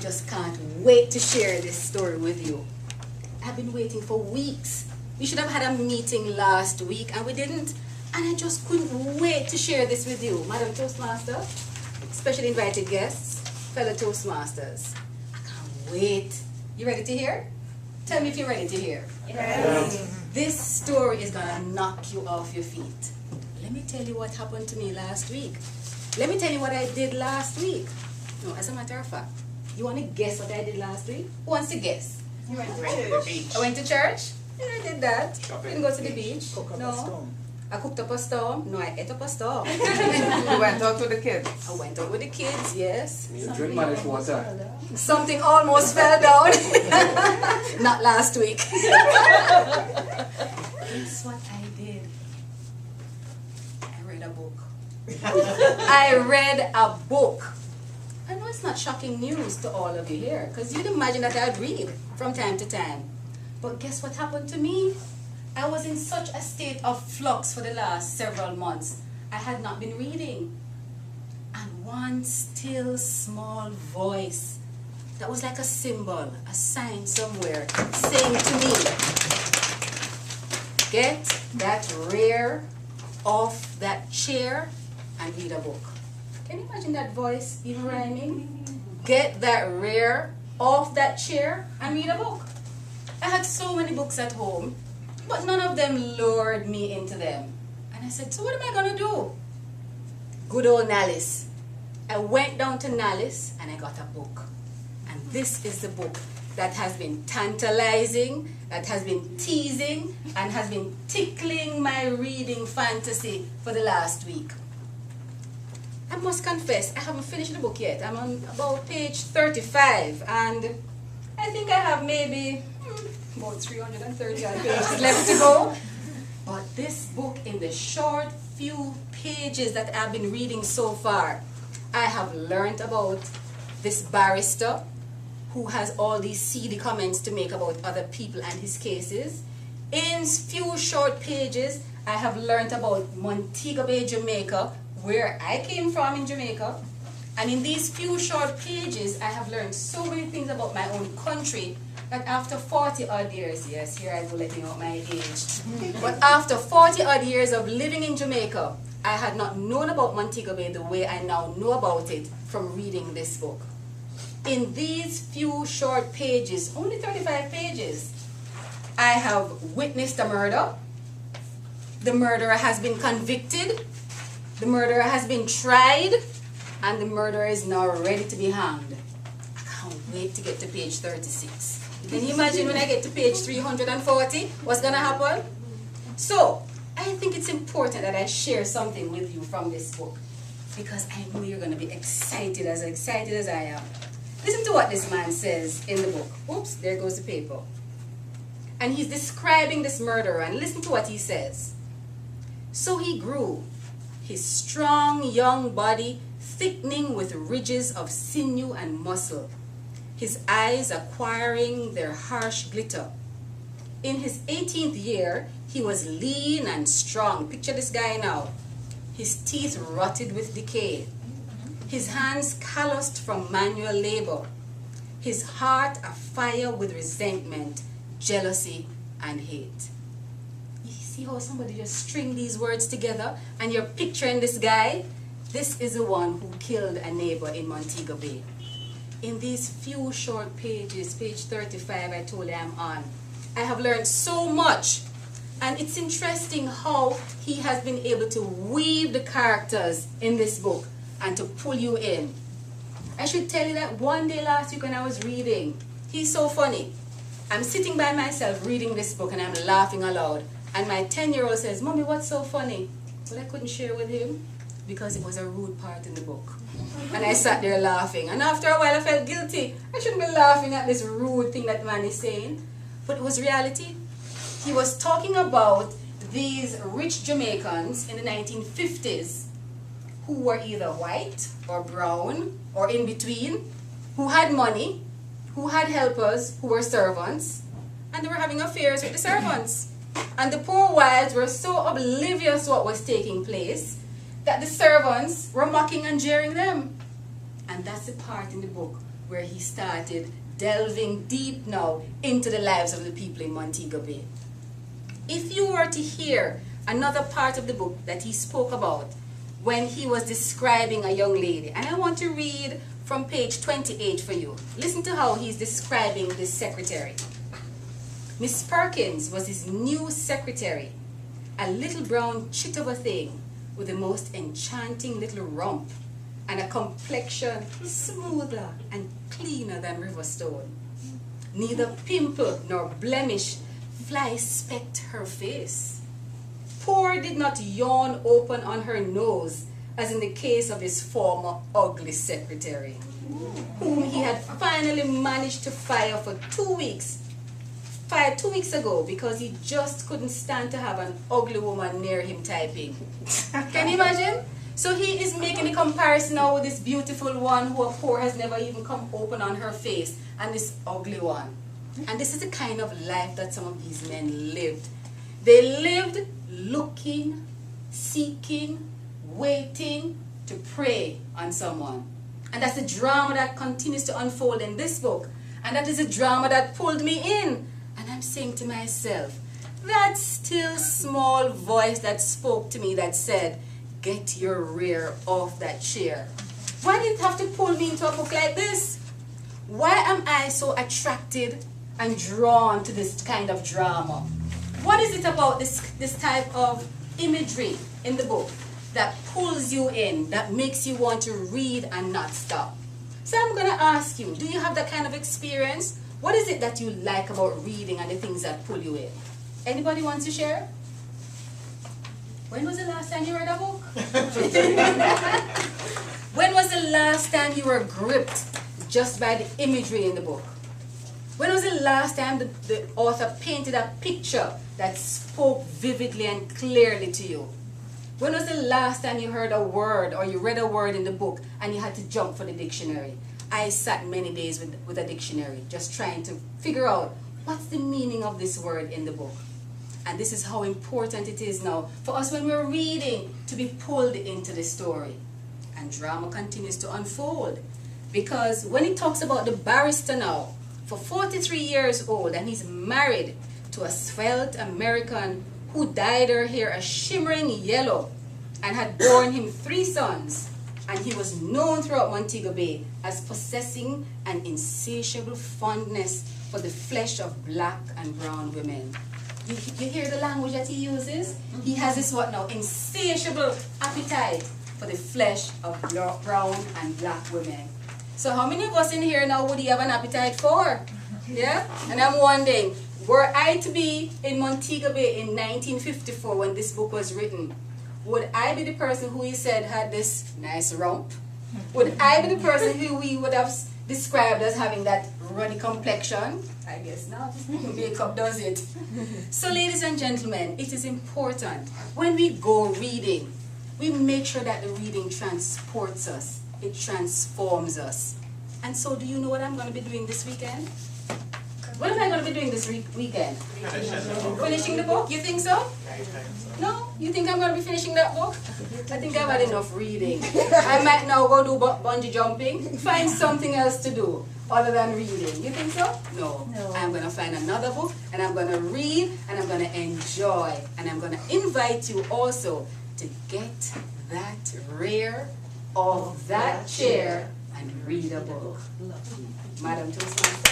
just can't wait to share this story with you. I've been waiting for weeks. We should have had a meeting last week and we didn't. And I just couldn't wait to share this with you. Madam Toastmaster, special invited guests, fellow Toastmasters. I can't wait. You ready to hear? Tell me if you're ready to hear. Yes. This story is going to knock you off your feet. Let me tell you what happened to me last week. Let me tell you what I did last week. No, as a matter of fact, you want to guess what I did last week? Who wants to guess? You went to the beach. I went to church. Yeah, I did that. Didn't go to the beach. Cook up a No. storm. I cooked up a storm. No, I ate up a storm. You went out with the kids. I went out with the kids, yes. You drink managed water. Something almost fell down. Not last week. Guess what I did? I read a book. I read a book. I know it's not shocking news to all of you here, because you'd imagine that I'd read from time to time. But guess what happened to me? I was in such a state of flux for the last several months. I had not been reading. And one still small voice that was like a symbol, a sign somewhere, saying to me, get that rear off that chair and read a book. Can you imagine that voice even rhyming? Get that rear off that chair and read a book. I had so many books at home, but none of them lured me into them. And I said, so what am I going to do? Good old Nallis. I went down to Nallis and I got a book. And this is the book that has been tantalizing, that has been teasing, and has been tickling my reading fantasy for the last week. I must confess, I haven't finished the book yet. I'm on about page 35, and I think I have maybe about 330 odd pages left to go. But this book, in the short few pages that I've been reading so far, I have learned about this barrister who has all these seedy comments to make about other people and his cases. In few short pages, I have learned about Montego Bay, Jamaica, where I came from in Jamaica. And in these few short pages, I have learned so many things about my own country that after 40 odd years, yes, here I go letting out my age, but after 40 odd years of living in Jamaica, I had not known about Montego Bay the way I now know about it from reading this book. In these few short pages, only 35 pages, I have witnessed a murder. The murderer has been convicted. The murderer has been tried. And the murderer is now ready to be hanged. I can't wait to get to page 36. Can you imagine when I get to page 340, what's going to happen? So, I think it's important that I share something with you from this book, because I know you're going to be excited as I am. Listen to what this man says in the book. Oops, there goes the paper. And he's describing this murderer, and listen to what he says. So he grew, his strong young body thickening with ridges of sinew and muscle, his eyes acquiring their harsh glitter. In his 18th year, he was lean and strong. Picture this guy now. His teeth rotted with decay. His hands calloused from manual labor. His heart afire with resentment, jealousy, and hate. You see how somebody just string these words together and you're picturing this guy? This is the one who killed a neighbor in Montego Bay. In these few short pages, page 35 I told you I'm on, I have learned so much. And it's interesting how he has been able to weave the characters in this book and to pull you in. I should tell you that one day last week when I was reading, he's so funny. I'm sitting by myself reading this book and I'm laughing aloud. And my 10-year-old says, Mommy, what's so funny? Well, I couldn't share with him because it was a rude part in the book. And I sat there laughing. And after a while I felt guilty. I shouldn't be laughing at this rude thing that man is saying. But it was reality. He was talking about these rich Jamaicans in the 1950s who were either white or brown or in between, who had money, who had helpers, who were servants, and they were having affairs with the servants. And the poor wives were so oblivious to what was taking place that the servants were mocking and jeering them. And that's the part in the book where he started delving deep now into the lives of the people in Montego Bay. If you were to hear another part of the book that he spoke about when he was describing a young lady, and I want to read from page 28 for you. Listen to how he's describing this secretary. Miss Perkins was his new secretary, a little brown chit of a thing with the most enchanting little rump and a complexion smoother and cleaner than river stone. Neither pimple nor blemish fly-specked her face. Pore did not yawn open on her nose, as in the case of his former ugly secretary, whom he had finally managed to fire for 2 weeks. Fired 2 weeks ago because he just couldn't stand to have an ugly woman near him typing. Can you imagine? So he is making a comparison now with this beautiful one who a pore has never even come open on her face, and this ugly one. And this is the kind of life that some of these men lived. They lived looking, seeking, waiting to prey on someone. And that's the drama that continues to unfold in this book. And that is a drama that pulled me in. And I'm saying to myself, that still small voice that spoke to me that said, get your rear off that chair. Why did it have to pull me into a book like this? Why am I so attracted and drawn to this kind of drama? What is it about this type of imagery in the book that pulls you in, that makes you want to read and not stop? So I'm going to ask you, do you have that kind of experience? What is it that you like about reading and the things that pull you in? Anybody wants to share? When was the last time you read a book? When was the last time you were gripped just by the imagery in the book? When was the last time the author painted a picture that spoke vividly and clearly to you? When was the last time you heard a word or you read a word in the book and you had to jump for the dictionary? I sat many days with a dictionary just trying to figure out what's the meaning of this word in the book. And this is how important it is now for us when we're reading to be pulled into the story. And drama continues to unfold, because when it talks about the barrister now, for 43 years old, and he's married to a svelte American who dyed her hair a shimmering yellow and had borne him 3 sons, and he was known throughout Montego Bay as possessing an insatiable fondness for the flesh of black and brown women. You hear the language that he uses? He has this what now? Insatiable appetite for the flesh of brown and black women. So how many of us in here now would he have an appetite for? Yeah? And I'm wondering, were I to be in Montego Bay in 1954 when this book was written, would I be the person who he said had this nice rump? Would I be the person who we would have described as having that ruddy complexion? I guess not. Makeup does it. So ladies and gentlemen, it is important when we go reading, we make sure that the reading transports us. It transforms us. And so do you know what I'm going to be doing this weekend? What am I going to be doing this weekend? Finishing the book? You think so? No? You think I'm going to be finishing that book? I think I've had enough reading. I might now go do bungee jumping, find something else to do other than reading. You think so? No. I'm going to find another book, and I'm going to read, and I'm going to enjoy, and I'm going to invite you also to get that rear of that chair and read a book. Madam Toastmaster.